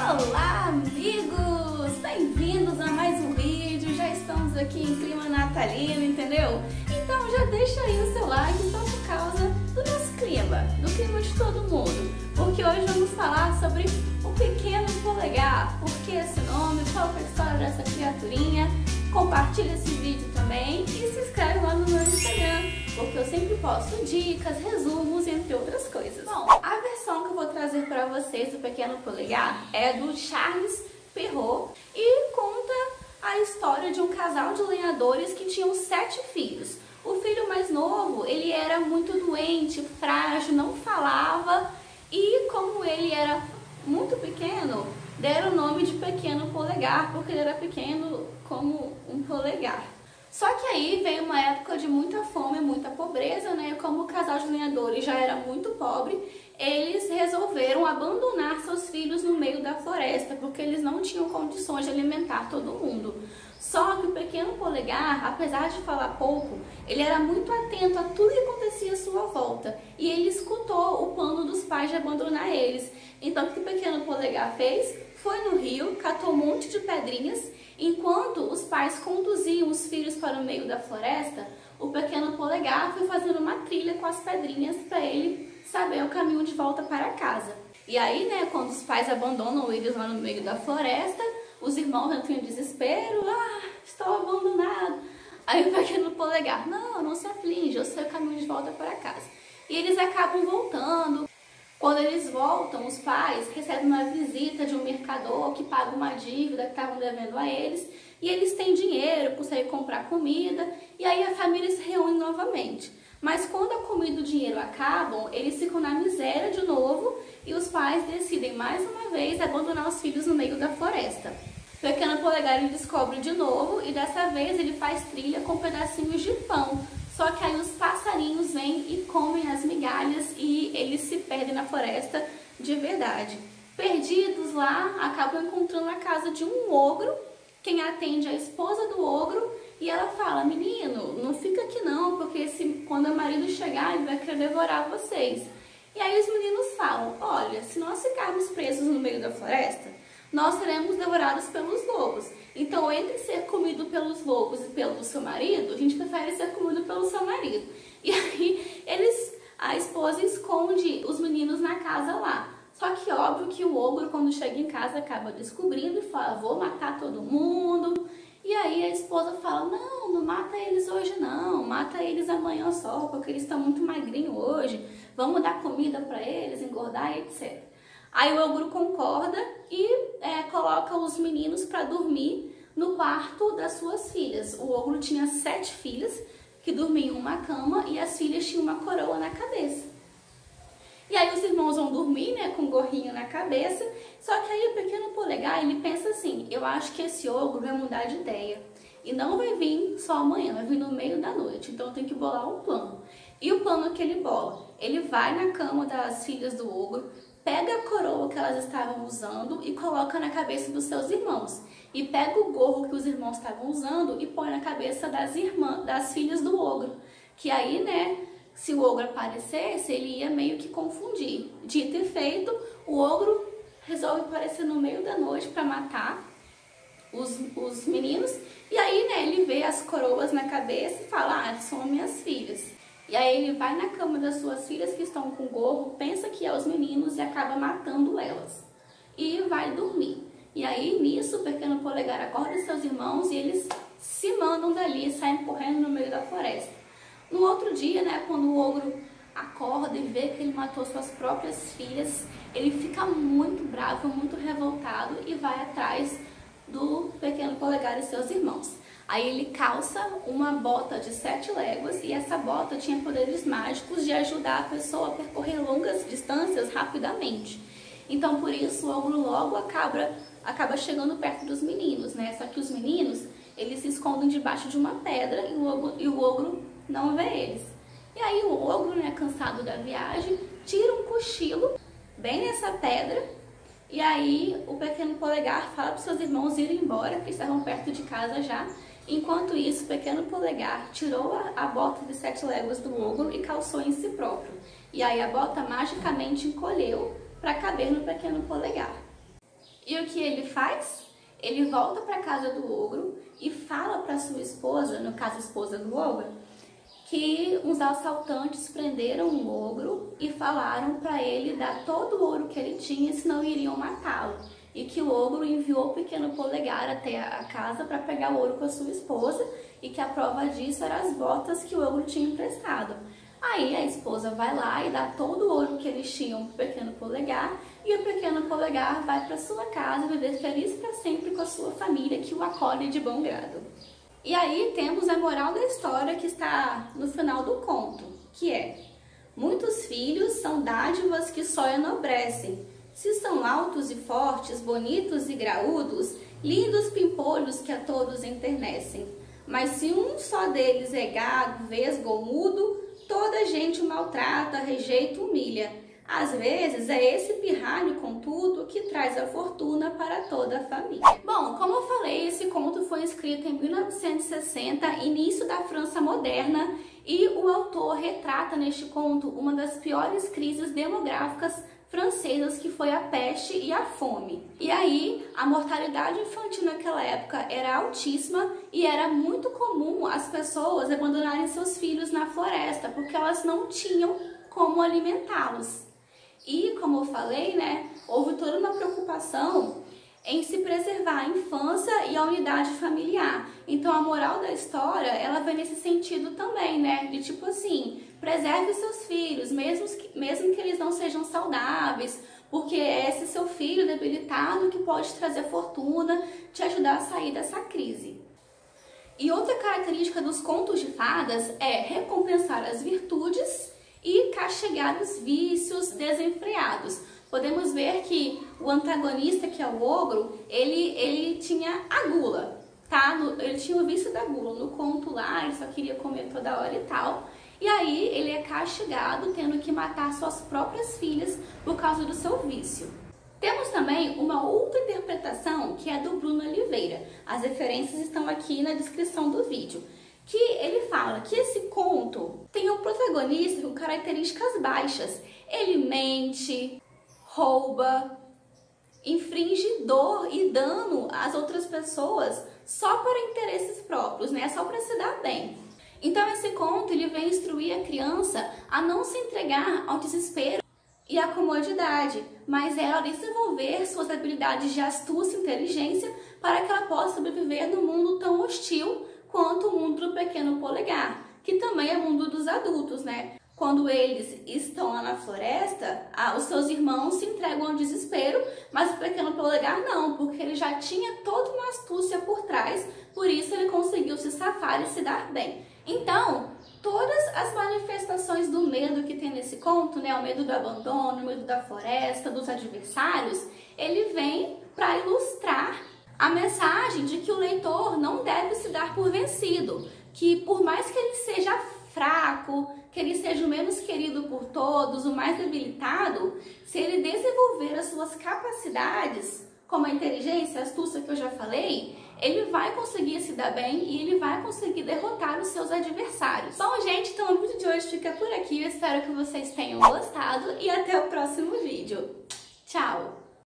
Olá, amigos! Bem-vindos a mais um vídeo. Já estamos aqui em clima natalino, entendeu? Então já deixa aí o seu like só por causa do nosso clima, do clima de todo mundo. Porque hoje vamos falar sobre o pequeno polegar. Por que esse nome? Qual é a história dessa criaturinha? Compartilha esse vídeo também e se inscreve lá no meu Instagram, porque eu sempre posto dicas, resumos, entre outras coisas. Bom, a versão que eu vou trazer para vocês do Pequeno Polegar é do Charles Perrault e conta a história de um casal de lenhadores que tinham 7 filhos. O filho mais novo, ele era muito doente, frágil, não falava e como ele era muito pequeno, deram o nome de Pequeno Polegar, porque ele era pequeno como um polegar. Só que aí veio uma época de muita fome, muita pobreza, né? Como o casal de lenhadores já era muito pobre, eles resolveram abandonar seus filhos no meio da floresta, porque eles não tinham condições de alimentar todo mundo. Só que o Pequeno Polegar, apesar de falar pouco, ele era muito atento a tudo que acontecia à sua volta. E ele escutou o plano dos pais de abandonar eles. Então o que o Pequeno Polegar fez? Foi no rio, catou um monte de pedrinhas. Enquanto os pais conduziam os filhos para o meio da floresta, o Pequeno Polegar foi fazendo uma trilha com as pedrinhas para ele saber o caminho de volta para casa. E aí, né, quando os pais abandonam eles lá no meio da floresta, os irmãos entram em desespero, estou abandonado. Aí o Pequeno Polegar, não se aflige, eu sei o caminho de volta para casa. E eles acabam voltando. Quando eles voltam, os pais recebem uma visita de um mercador que paga uma dívida que estavam devendo a eles, e eles têm dinheiro, conseguem comprar comida, e aí a família se reúne novamente. Mas quando a comida e o dinheiro acabam, eles ficam na miséria de novo, e os pais decidem mais uma vez abandonar os filhos no meio da floresta. O Pequeno Polegar ele descobre de novo, e dessa vez ele faz trilha com pedacinhos de pão. Só que aí os passarinhos vêm e comem as migalhas e eles se perdem na floresta de verdade. Perdidos lá, acabam encontrando a casa de um ogro. Quem atende é a esposa do ogro e ela fala, menino, não fica aqui não, porque quando o marido chegar ele vai querer devorar vocês. E aí os meninos falam, olha, se nós ficarmos presos no meio da floresta, nós seremos devorados pelos lobos. Então, entre ser comido pelos lobos e pelo seu marido, a gente prefere ser comido pelo seu marido. E aí, a esposa esconde os meninos na casa lá. Só que óbvio que o ogro, quando chega em casa, acaba descobrindo e fala, vou matar todo mundo. E aí a esposa fala, não mata eles hoje não, mata eles amanhã só, porque eles estão muito magrinhos hoje. Vamos dar comida para eles, engordar e etc. Aí o ogro concorda e coloca os meninos para dormir no quarto das suas filhas. O ogro tinha 7 filhas que dormiam em uma cama e as filhas tinham uma coroa na cabeça. E aí os irmãos vão dormir, né, com um gorrinho na cabeça, só que aí o Pequeno Polegar, ele pensa assim, eu acho que esse ogro vai mudar de ideia. E não vai vir só amanhã, vai vir no meio da noite, então eu tenho que bolar um plano. E o plano que ele bola? Ele vai na cama das filhas do ogro, pega a coroa que elas estavam usando e coloca na cabeça dos seus irmãos. E pega o gorro que os irmãos estavam usando e põe na cabeça das filhas do ogro. Que aí, né, se o ogro aparecesse, ele ia meio que confundir. Dito e feito, o ogro resolve aparecer no meio da noite para matar os meninos. E aí, né, ele vê as coroas na cabeça e fala, são minhas filhas. E aí ele vai na cama das suas filhas que estão com gorro, pensa que é os meninos e acaba matando elas. E vai dormir. E aí nisso o Pequeno Polegar acorda seus irmãos e eles se mandam dali, saem correndo no meio da floresta. No outro dia, né, quando o ogro acorda e vê que ele matou suas próprias filhas, ele fica muito bravo, muito revoltado e vai atrás do Pequeno Polegar e seus irmãos. Aí ele calça uma bota de 7 léguas e essa bota tinha poderes mágicos de ajudar a pessoa a percorrer longas distâncias rapidamente. Então por isso o ogro logo acaba chegando perto dos meninos, né? Só que os meninos, eles se escondem debaixo de uma pedra e o ogro não vê eles. E aí o ogro, né, cansado da viagem, tira um cochilo bem nessa pedra. E aí o Pequeno Polegar fala para os seus irmãos irem embora, que estavam perto de casa já. Enquanto isso, o Pequeno Polegar tirou a bota de 7 léguas do ogro e calçou em si próprio. E aí a bota magicamente encolheu para caber no Pequeno Polegar. E o que ele faz? Ele volta para a casa do ogro e fala para sua esposa, no caso a esposa do ogro, que uns assaltantes prenderam o ogro e falaram para ele dar todo o ouro que ele tinha, senão iriam matá-lo. E que o ogro enviou o pequeno polegar até a casa para pegar o ouro com a sua esposa e que a prova disso eram as botas que o ogro tinha emprestado. Aí a esposa vai lá e dá todo o ouro que eles tinham para o pequeno polegar e o pequeno polegar vai para sua casa viver feliz para sempre com a sua família que o acolhe de bom grado. E aí temos a moral da história que está no final do conto, que é: muitos filhos são dádivas que só enobrecem. Se são altos e fortes, bonitos e graúdos, lindos pimpolhos que a todos enternecem. Mas se um só deles é gago, vesgo ou mudo, toda a gente o maltrata, rejeita, humilha. Às vezes é esse pirralho, contudo, que traz a fortuna para toda a família. Bom, como eu falei, esse conto foi escrito em 1960, início da França moderna, e o autor retrata neste conto uma das piores crises demográficas francesas, que foi a peste e a fome. E aí, a mortalidade infantil naquela época era altíssima e era muito comum as pessoas abandonarem seus filhos na floresta, porque elas não tinham como alimentá-los. E, como eu falei, né, houve toda uma preocupação em se preservar a infância e a unidade familiar. Então, a moral da história, ela vem nesse sentido também, né, de tipo assim, preserve seus filhos, mesmo que eles não sejam saudáveis, porque é esse seu filho debilitado que pode trazer fortuna, te ajudar a sair dessa crise. E outra característica dos contos de fadas é recompensar as virtudes e castigar os vícios desenfreados. Podemos ver que o antagonista, que é o ogro, ele tinha a gula, tá? Ele tinha o vício da gula. No conto lá, ele só queria comer toda hora e tal. E aí ele é castigado tendo que matar suas próprias filhas por causa do seu vício. Temos também uma outra interpretação que é do Bruno Oliveira. As referências estão aqui na descrição do vídeo. Que ele fala que esse conto tem um protagonista com características baixas. Ele mente, rouba, infringe dor e dano às outras pessoas só para interesses próprios, né? Só para se dar bem. Então esse conto ele vem instruir a criança a não se entregar ao desespero e à comodidade, mas ela desenvolver suas habilidades de astúcia e inteligência para que ela possa sobreviver num mundo tão hostil quanto o mundo do pequeno polegar, que também é o mundo dos adultos, né? Quando eles estão lá na floresta, os seus irmãos se entregam ao desespero, mas o pequeno polegar não, porque ele já tinha toda uma astúcia por trás, por isso ele conseguiu se safar e se dar bem. Então, todas as manifestações do medo que tem nesse conto, né, o medo do abandono, o medo da floresta, dos adversários, ele vem para ilustrar a mensagem de que o leitor não deve se dar por vencido, que por mais que ele seja fraco, que ele seja o menos querido por todos, o mais debilitado, se ele desenvolver as suas capacidades, como a inteligência, a astúcia que eu já falei, ele vai conseguir se dar bem e ele vai conseguir derrotar os seus adversários. Bom, gente, então o vídeo de hoje fica por aqui. Eu espero que vocês tenham gostado e até o próximo vídeo. Tchau!